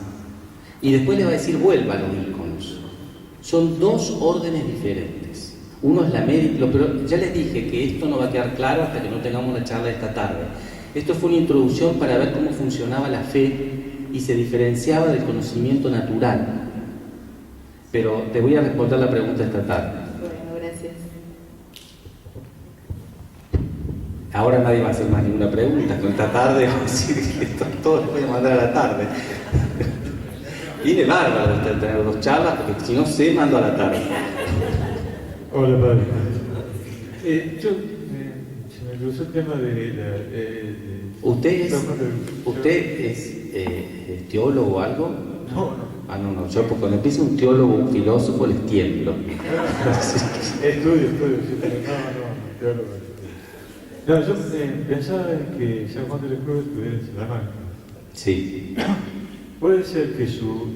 Y después le va a decir, vuelva a los íconos. Son dos órdenes diferentes. Uno es la médica, pero ya les dije que esto no va a quedar claro hasta que no tengamos la charla esta tarde. Esto fue una introducción para ver cómo funcionaba la fe y se diferenciaba del conocimiento natural. Pero te voy a responder la pregunta esta tarde. Bueno, gracias. Ahora nadie va a hacer más ninguna pregunta. Con esta tarde va a decir que todo lo voy a mandar a la tarde. Viene bárbaro usted tener dos charlas, porque si no sé, mando a la tarde. Hola, padre. Se me cruzó el tema de ¿Usted es teólogo o algo? No. Ah, no. Yo cuando empieza un teólogo, un filósofo, les tiemblo. Estudio, sí, pero no, teólogo. No, yo pensaba en que San Juan de la Cruz estuviera en Salamanca. Sí. Puede ser que su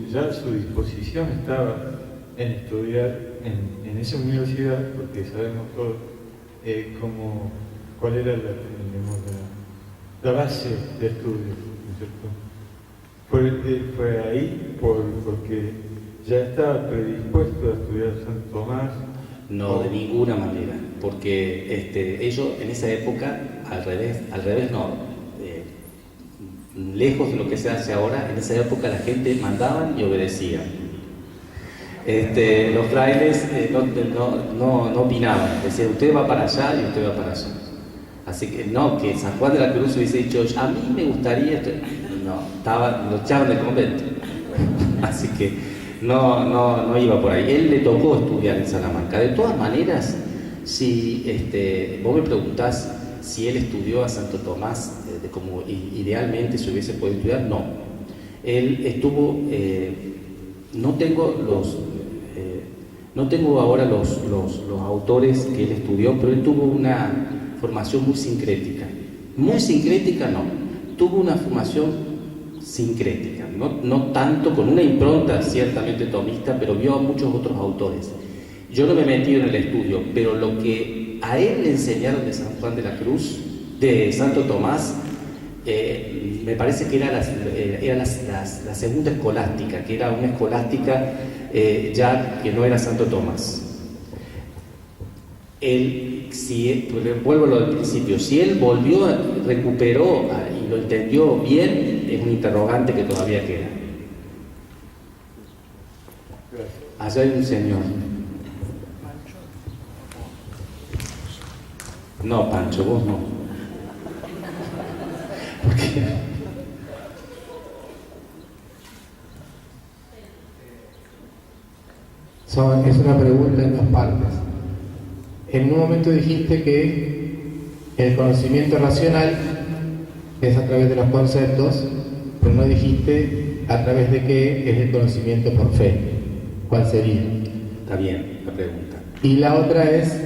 disposición estaba en estudiar en esa universidad, porque sabemos todos cuál era la base de estudio, ¿no es cierto? Fue ahí porque ya estaba predispuesto a estudiar Santo Tomás. No, de ninguna manera, porque ellos en esa época, al revés no. Lejos de lo que se hace ahora, en esa época la gente mandaban y obedecían. Los frailes no opinaban, decían usted va para allá y usted va para allá. Así que no, que San Juan de la Cruz hubiese dicho a mí me gustaría, lo echaban del convento. Así que no iba por ahí. Él le tocó estudiar en Salamanca. De todas maneras, si vos me preguntás si él estudió a Santo Tomás como idealmente se hubiese podido estudiar, no. Él estuvo, no tengo ahora los autores que él estudió, pero él tuvo una formación muy sincrética. Muy sincrética no, tuvo una formación sincrética, no tanto, con una impronta ciertamente tomista, pero vio a muchos otros autores. Yo no me he metido en el estudio, pero lo que a él le enseñaron de San Juan de la Cruz, de Santo Tomás, me parece que era la segunda escolástica, que era una escolástica ya que no era Santo Tomás. Vuelvo a lo del principio, si él recuperó y lo entendió bien, es un interrogante que todavía queda. Allá hay un señor. No, Pancho, vos no. ¿Por qué? Es una pregunta en dos partes. En un momento dijiste que el conocimiento racional es a través de los conceptos, pero no dijiste a través de qué es el conocimiento por fe. ¿Cuál sería? Está bien la pregunta. Y la otra es,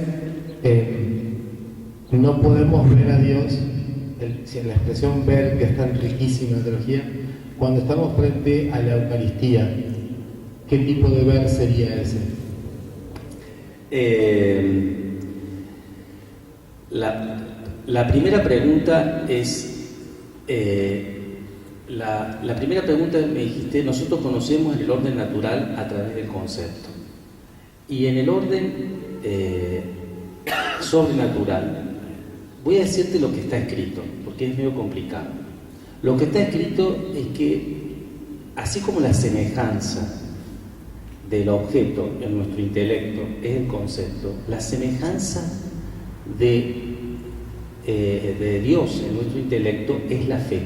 no podemos ver a Dios, si en la expresión ver, que es tan riquísima en teología, cuando estamos frente a la Eucaristía, ¿qué tipo de ver sería ese? La primera pregunta es, la primera pregunta me dijiste, nosotros conocemos el orden natural a través del concepto. Y en el orden sobrenatural, voy a decirte lo que está escrito, porque es medio complicado. Lo que está escrito es que, así como la semejanza del objeto en nuestro intelecto es el concepto, la semejanza de Dios en nuestro intelecto es la fe.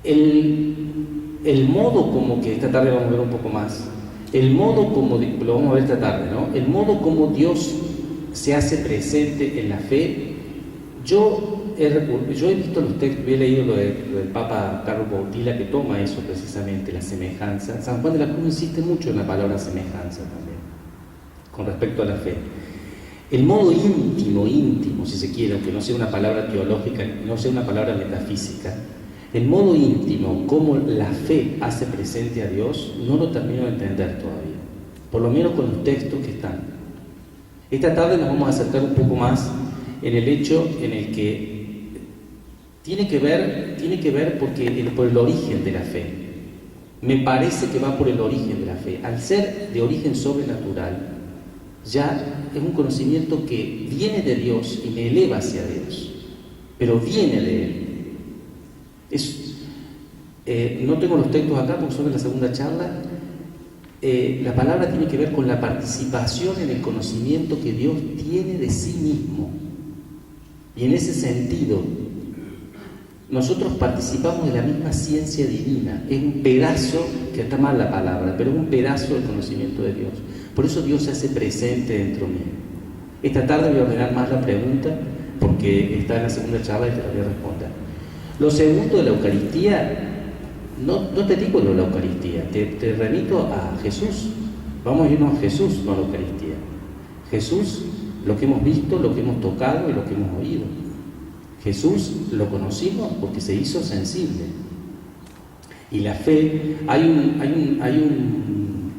El modo como que esta tarde vamos a ver un poco más, el modo como, lo vamos a ver esta tarde, ¿no? El modo como Dios se hace presente en la fe. Yo he visto los textos, he leído lo del Papa Carlos Bautila, que toma eso precisamente, la semejanza. San Juan de la Cruz insiste mucho en la palabra semejanza también, con respecto a la fe. El modo íntimo, si se quiere, aunque no sea una palabra teológica, no sea una palabra metafísica, el modo íntimo, cómo la fe hace presente a Dios, no lo termino de entender todavía, por lo menos con los textos que están. Esta tarde nos vamos a acercar un poco más en el hecho en el que tiene que ver por el origen de la fe. Me parece que va por el origen de la fe. Al ser de origen sobrenatural, ya es un conocimiento que viene de Dios y me eleva hacia Dios, pero viene de Él. No tengo los textos acá porque son de la segunda charla. La palabra tiene que ver con la participación en el conocimiento que Dios tiene de sí mismo. Y en ese sentido, nosotros participamos de la misma ciencia divina. Es un pedazo, que está mal la palabra, pero es un pedazo del conocimiento de Dios. Por eso Dios se hace presente dentro mío. Esta tarde voy a ordenar más la pregunta, porque está en la segunda charla y te la voy a responder. Lo segundo de la Eucaristía, no te digo lo de la Eucaristía, te remito a Jesús. Vamos a irnos a Jesús, no a la Eucaristía. Jesús, lo que hemos visto, lo que hemos tocado y lo que hemos oído. Jesús lo conocimos porque se hizo sensible. Y la fe, hay un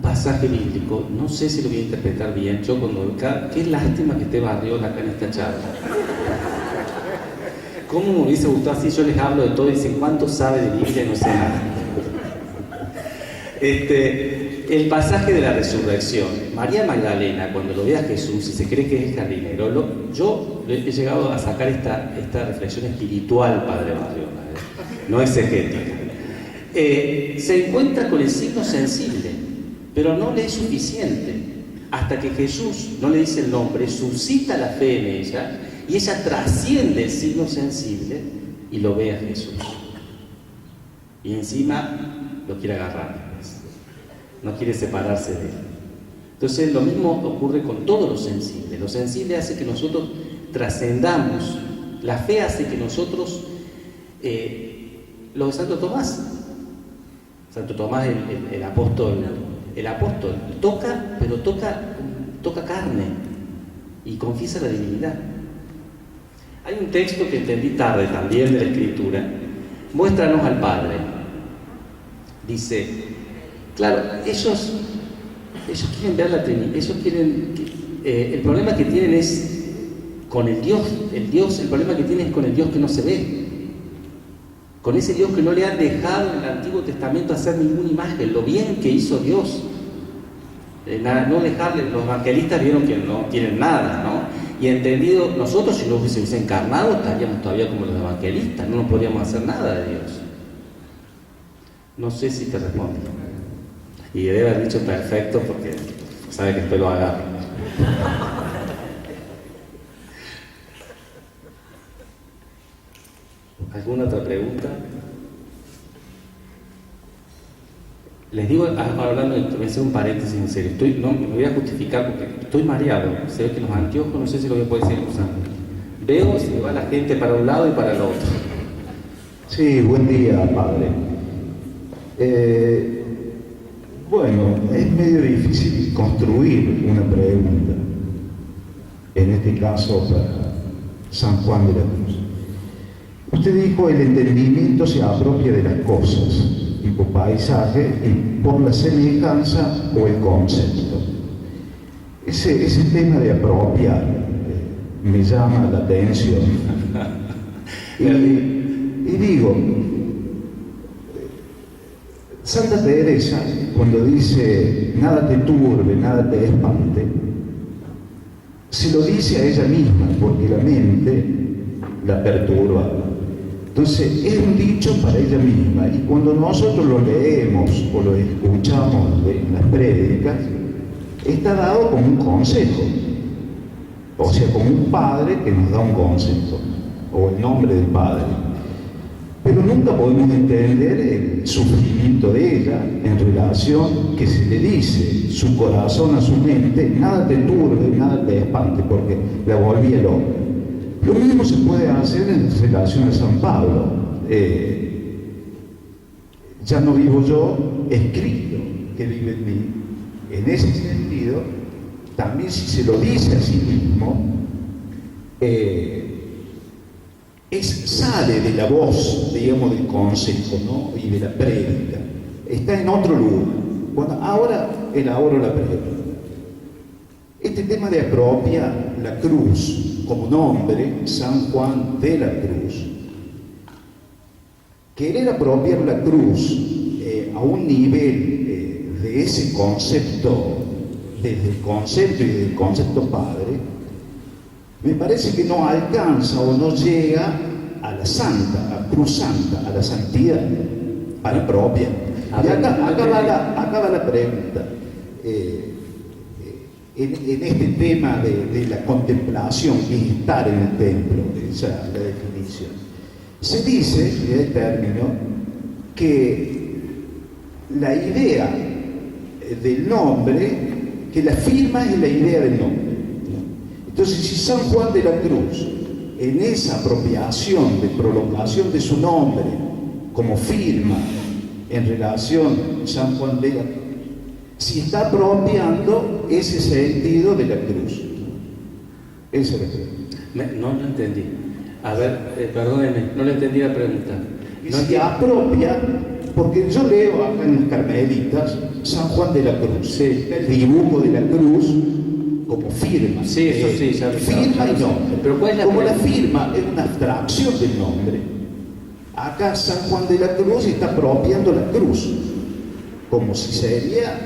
pasaje bíblico, no sé si lo voy a interpretar bien. Qué lástima que esté Barriola acá en esta charla. ¿Cómo me hubiese gustado así? Yo les hablo de todo y dicen, ¿cuánto sabe de Biblia? No sé nada. El pasaje de la resurrección. María Magdalena, cuando lo ve a Jesús y se cree que es el jardinero, yo he llegado a sacar esta reflexión espiritual, Padre Barriola, no exegética. Se encuentra con el signo sensible, pero no le es suficiente. Hasta que Jesús, no le dice el nombre, suscita la fe en ella, y ella trasciende el signo sensible y lo ve a Jesús. Y encima lo quiere agarrar, no quiere separarse de él. Entonces lo mismo ocurre con todo lo sensible. Lo sensible hace que nosotros trascendamos. La fe hace que nosotros, lo de Santo Tomás, el apóstol, toca, pero toca carne y confiesa la divinidad. Hay un texto que entendí tarde también de la Escritura. Muéstranos al Padre. Dice, claro, ellos quieren ver la Trinidad, el problema que tienen es con el problema que tienen es con el Dios que no se ve, con ese Dios que no le han dejado en el Antiguo Testamento hacer ninguna imagen, lo bien que hizo Dios, no dejarle. Los evangelistas vieron que no tienen nada, ¿no? Y entendido, nosotros si no se hubiese encarnado estaríamos todavía como los evangelistas, no nos podríamos hacer nada de Dios. No sé si te respondo. Y debe haber dicho perfecto porque sabe que después lo agarro. ¿Alguna otra pregunta? Les digo, hablando, voy a hacer un paréntesis en serio. Me voy a justificar porque estoy mareado. Se ve que los anteojos no sé si lo voy a poder seguir usando. Veo si va la gente para un lado y para el otro. Sí, buen día, padre. Bueno, es medio difícil construir una pregunta. En este caso, para San Juan de la Cruz. Usted dijo, el entendimiento se apropia de las cosas. tipo paisaje, y por la semejanza o el concepto. Ese tema de apropiar me llama la atención. Y digo, Santa Teresa, cuando dice nada te turbe, nada te espante, se lo dice a ella misma, porque la mente la perturba. Entonces es un dicho para ella misma, y cuando nosotros lo leemos o lo escuchamos en las prédicas, está dado como un consejo, o sea, como un padre que nos da un consejo, o el nombre del padre. Pero nunca podemos entender el sufrimiento de ella en relación que se le dice su corazón a su mente, nada te turbe, nada te espante, porque la volvía loca. Lo mismo se puede hacer en relación a San Pablo. Ya no vivo yo, es Cristo que vive en mí. En ese sentido, también si se lo dice a sí mismo, sale de la voz, digamos, del consejo, ¿no? Y de la prédica. Está en otro lugar. Bueno, ahora elaboro la prédica. Este tema de apropiar la cruz como nombre, San Juan de la Cruz. Querer apropiar la cruz a un nivel de ese concepto, desde el concepto y desde el concepto padre, me parece que no alcanza o no llega a la santa, a Cruz Santa, a la santidad, a la propia. Y acá va la pregunta. En este tema de la contemplación y estar en el templo, esa es la definición. Se dice, en el término, que la idea del nombre, que la firma es la idea del nombre. Entonces, si San Juan de la Cruz, en esa apropiación de prolongación de su nombre como firma en relación a San Juan de la Cruz, si está apropiando ese sentido de la cruz. Esa es la pregunta. No lo entendí. A ver, perdónenme, no le entendí la pregunta. Y si apropia, porque yo leo acá en las Carmelitas San Juan de la Cruz, sí, el dibujo de la cruz como firma. Sí, eso sí, ya firma y nombre. Pero ¿cuál es la como pregunta? la firma es una abstracción del nombre, acá San Juan de la Cruz está apropiando la cruz, como si sería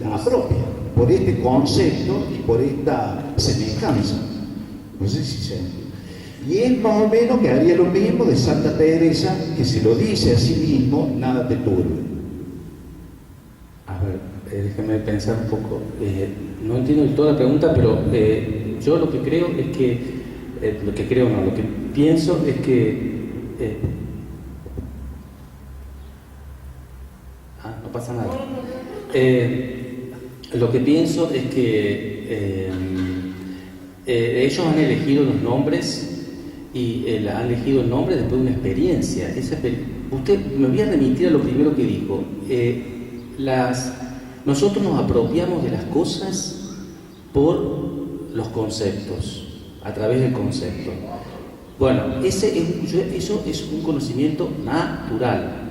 la propia, por este concepto y por esta semejanza. No sé si se entiende. Y es más o menos que haría lo mismo de Santa Teresa, que se lo dice a sí mismo, nada te turbe. A ver, déjeme pensar un poco. No entiendo toda la pregunta, pero yo lo que creo es que, lo que pienso es que no pasa nada. Lo que pienso es que ellos han elegido los nombres y han elegido el nombre después de una experiencia. Usted me voy a remitir a lo primero que dijo. Nosotros nos apropiamos de las cosas por los conceptos, a través del concepto. Bueno, eso es un conocimiento natural.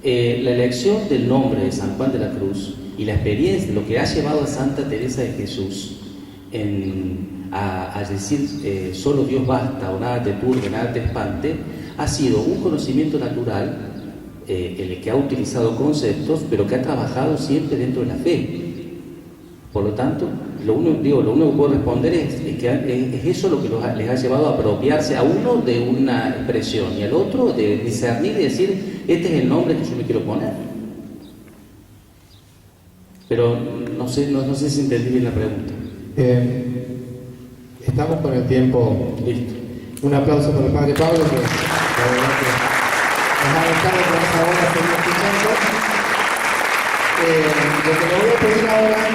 La elección del nombre de San Juan de la Cruz y la experiencia, lo que ha llevado a Santa Teresa de Jesús a decir solo Dios basta, o nada te turbe, nada te espante, ha sido un conocimiento natural en el que ha utilizado conceptos, pero que ha trabajado siempre dentro de la fe. Por lo tanto, lo único que puedo responder es que es eso lo que les ha llevado a apropiarse a uno de una expresión y al otro de discernir y decir, este es el nombre que yo me quiero poner. Pero no sé si entendí bien la pregunta. Estamos con el tiempo. Listo. Un aplauso para el Padre Pablo, que la verdad que nos ha dejado con esa hora que estoy escuchando. Lo que le voy a pedir ahora es